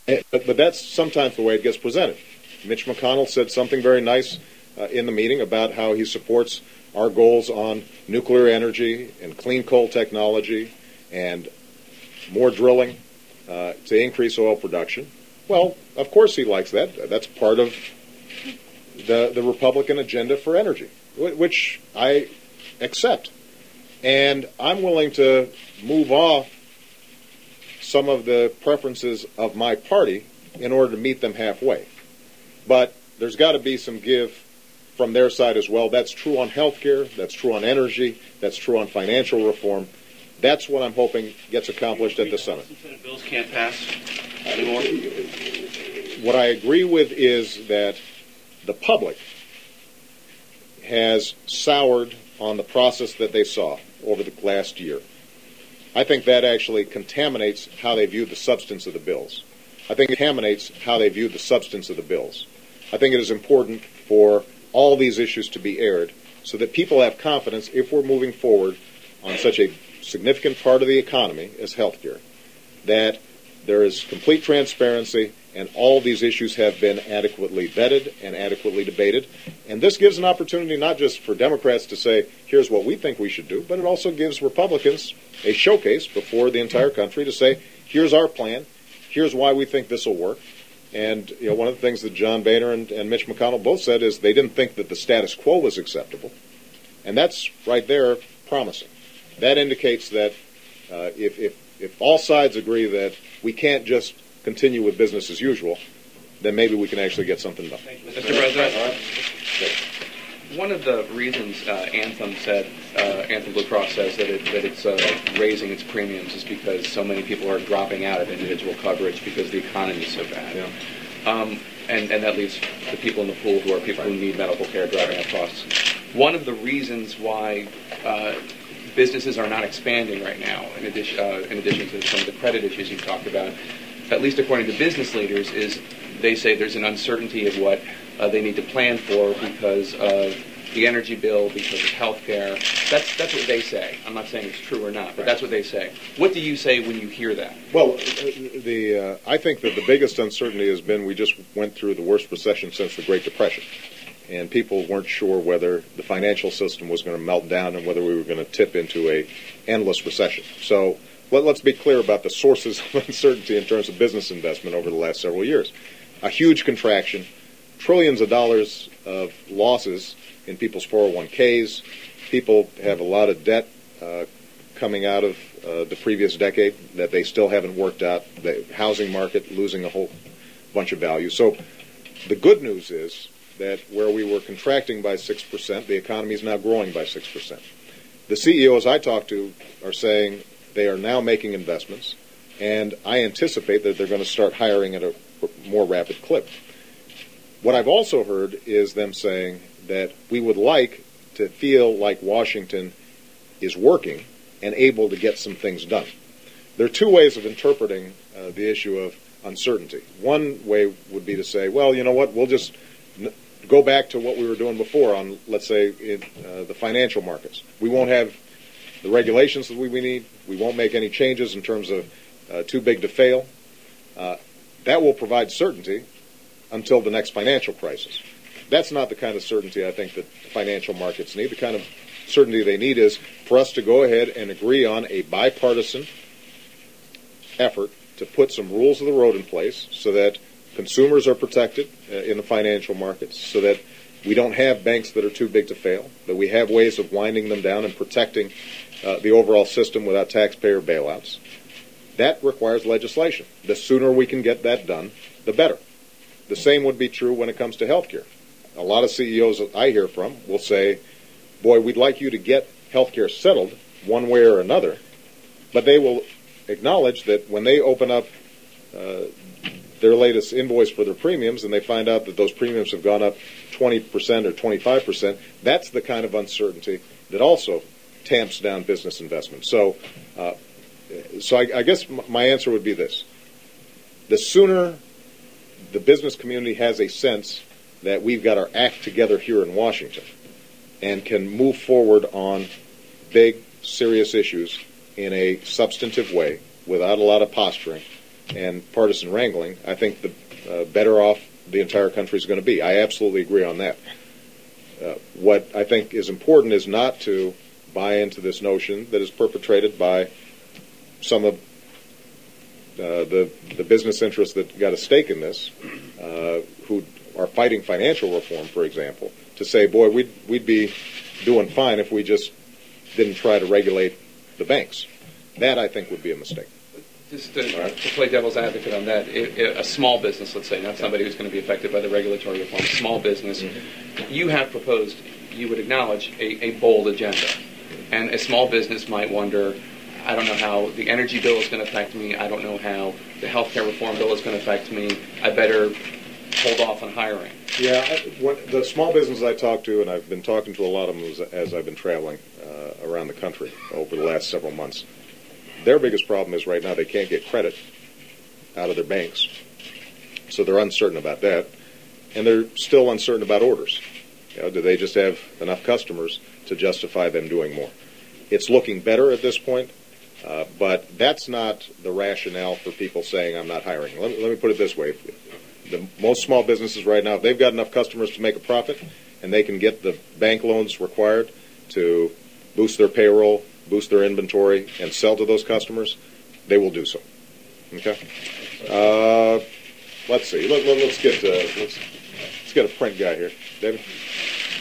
But that's sometimes the way it gets presented. Mitch McConnell said something very nice in the meeting about how he supports our goals on nuclear energy and clean coal technology and more drilling to increase oil production. Well, of course he likes that. That's part of the Republican agenda for energy, which I accept. And I'm willing to move off some of the preferences of my party in order to meet them halfway. But there's got to be some give from their side as well. That's true on health care. That's true on energy. That's true on financial reform. That's what I'm hoping gets accomplished at the summit. Senate bills can't pass anymore. What I agree with is that the public has soured on the process that they saw over the last year. I think that actually contaminates how they view the substance of the bills. I think it contaminates how they view the substance of the bills. I think it is important for all these issues to be aired so that people have confidence if we're moving forward on such a significant part of the economy as healthcare, that there is complete transparency and all these issues have been adequately vetted and adequately debated. And this gives an opportunity not just for Democrats to say, here's what we think we should do, but it also gives Republicans a showcase before the entire country to say, here's our plan, here's why we think this will work. And one of the things that John Boehner and Mitch McConnell both said is they didn't think that the status quo was acceptable. And that's right there promising. That indicates that if all sides agree that we can't just continue with business as usual, then maybe we can actually get something done. Mr. President, one of the reasons Anthem Blue Cross says that it's raising its premiums is because so many people are dropping out of individual coverage because the economy is so bad. Yeah. And that leaves the people in the pool who are people who need medical care driving up costs. One of the reasons why businesses are not expanding right now, in addition to some of the credit issues you talked about, at least according to business leaders, is they say there's an uncertainty of what they need to plan for because of the energy bill, because of health care. That's what they say. I'm not saying it's true or not, but that's what they say. What do you say when you hear that? Well, I think that the biggest uncertainty has been we just went through the worst recession since the Great Depression. And people weren't sure whether the financial system was going to melt down and whether we were going to tip into a endless recession. So let's be clear about the sources of uncertainty in terms of business investment over the last several years. A huge contraction, trillions of dollars of losses in people's 401ks. People have a lot of debt coming out of the previous decade that they still haven't worked out. The housing market losing a whole bunch of value. So the good news is that where we were contracting by 6%, the economy is now growing by 6%. The CEOs I talk to are saying they are now making investments, and I anticipate that they're going to start hiring at a more rapid clip. What I've also heard is them saying that we would like to feel like Washington is working and able to get some things done. There are two ways of interpreting the issue of uncertainty. One way would be to say, well, you know what, we'll just go back to what we were doing before on, let's say, in the financial markets. We won't have the regulations that we need. We won't make any changes in terms of too big to fail. That will provide certainty until the next financial crisis. That's not the kind of certainty I think that financial markets need. The kind of certainty they need is for us to go ahead and agree on a bipartisan effort to put some rules of the road in place so that consumers are protected in the financial markets, so that we don't have banks that are too big to fail, that we have ways of winding them down and protecting the overall system without taxpayer bailouts. That requires legislation. The sooner we can get that done, the better. The same would be true when it comes to health care. A lot of CEOs that I hear from will say, boy, we'd like you to get health care settled one way or another, but they will acknowledge that when they open up their latest invoice for their premiums and they find out that those premiums have gone up 20% or 25%, that's the kind of uncertainty that also tamps down business investment. So I guess my answer would be this. The sooner the business community has a sense that we've got our act together here in Washington and can move forward on big, serious issues in a substantive way without a lot of posturing, and partisan wrangling, I think the better off the entire country is going to be. I absolutely agree on that. What I think is important is not to buy into this notion that is perpetrated by some of the business interests that got a stake in this, who are fighting financial reform, for example, to say, boy, we'd be doing fine if we just didn't try to regulate the banks. That, I think, would be a mistake. Just to play devil's advocate on that, a small business, let's say, not somebody who's going to be affected by the regulatory reform, small business, you have proposed, you would acknowledge, a bold agenda. And a small business might wonder, I don't know how the energy bill is going to affect me, I don't know how the health care reform bill is going to affect me, I better hold off on hiring. Yeah, the small businesses I talk to, and I've been talking to a lot of them as I've been traveling around the country over the last several months, their biggest problem is right now they can't get credit out of their banks. So they're uncertain about that. And they're still uncertain about orders. Do they just have enough customers to justify them doing more? It's looking better at this point, but that's not the rationale for people saying I'm not hiring. Let me put it this way. Most small businesses right now, if they've got enough customers to make a profit and they can get the bank loans required to boost their payroll, boost their inventory, and sell to those customers, they will do so. Okay. Let's see. Let's get a print guy here, David.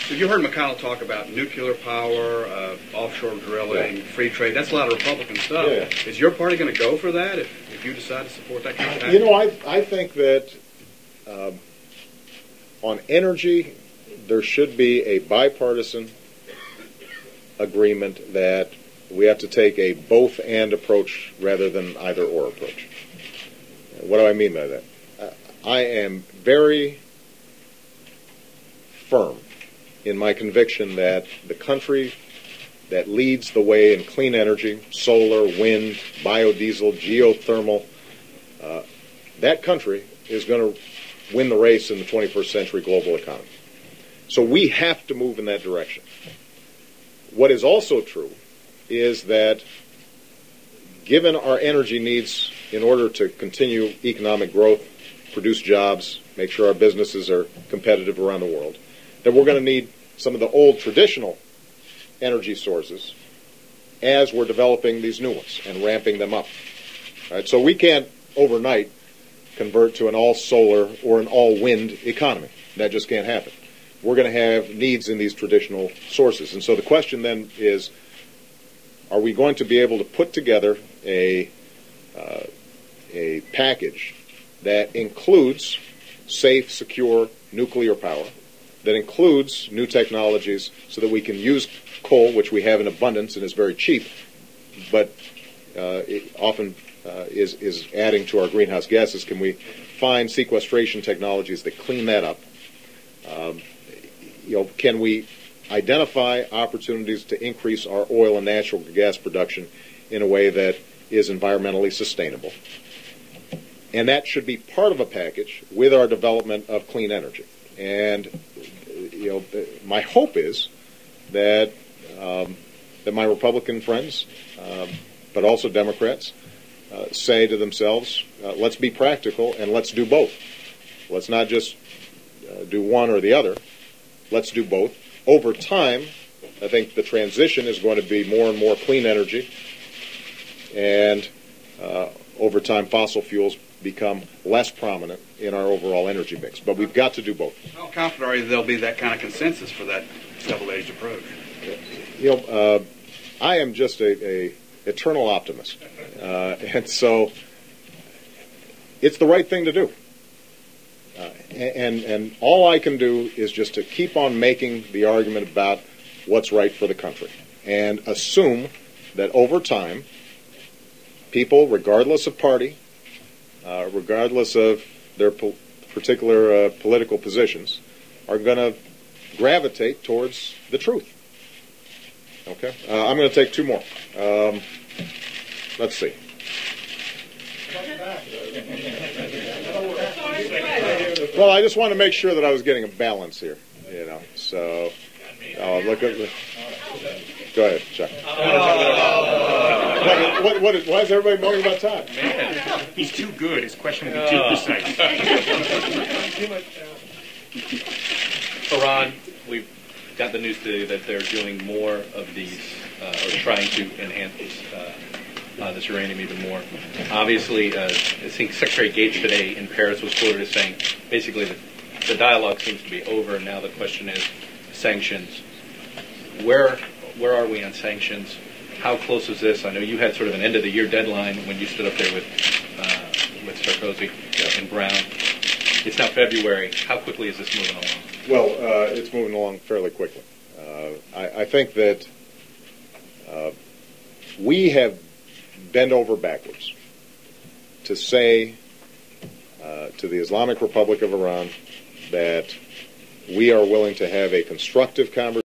So you heard McConnell talk about nuclear power, offshore drilling, free trade. That's a lot of Republican stuff. Yeah. Is your party going to go for that if you decide to support that kind of action? You know, I think that on energy, there should be a bipartisan agreement that we have to take a both-and approach rather than either-or approach. What do I mean by that? I am very firm in my conviction that the country that leads the way in clean energy, solar, wind, biodiesel, geothermal, that country is going to win the race in the 21st century global economy. So we have to move in that direction. What is also true is that given our energy needs in order to continue economic growth, produce jobs, make sure our businesses are competitive around the world, that we're going to need some of the old traditional energy sources as we're developing these new ones and ramping them up. All right, so we can't overnight convert to an all-solar or an all-wind economy. That just can't happen. We're going to have needs in these traditional sources. And so the question then is, are we going to be able to put together a package that includes safe, secure nuclear power, that includes new technologies so that we can use coal, which we have in abundance and is very cheap, but it often is adding to our greenhouse gases? Can we find sequestration technologies that clean that up? Can we identify opportunities to increase our oil and natural gas production in a way that is environmentally sustainable? And that should be part of a package with our development of clean energy. And my hope is that that my Republican friends, but also Democrats, say to themselves, let's be practical and let's do both. Let's not just do one or the other. Let's do both. Over time, I think the transition is going to be more and more clean energy, and over time, fossil fuels become less prominent in our overall energy mix. But we've got to do both. How confident are you there'll be that kind of consensus for that double-edged approach? I am just a eternal optimist, and so it's the right thing to do. And all I can do is just to keep on making the argument about what's right for the country and assume that over time, people, regardless of party, regardless of their particular political positions, are going to gravitate towards the truth. Okay? I'm going to take two more. Let's see. Well, I just want to make sure that I was getting a balance here, So, look at the. Go ahead, Chuck. Why is everybody moaning about time? He's too good. His question would be too precise. Iran, we've got the news today that they're doing more of these, or trying to enhance this uranium even more. Obviously, I think Secretary Gates today in Paris was quoted as saying, basically, the dialogue seems to be over. Now the question is sanctions. Where are we on sanctions? How close is this? I know you had sort of an end-of-the-year deadline when you stood up there with Sarkozy and Brown. It's now February. How quickly is this moving along? Well, it's moving along fairly quickly. I think that we have bent over backwards to say to the Islamic Republic of Iran that we are willing to have a constructive conversation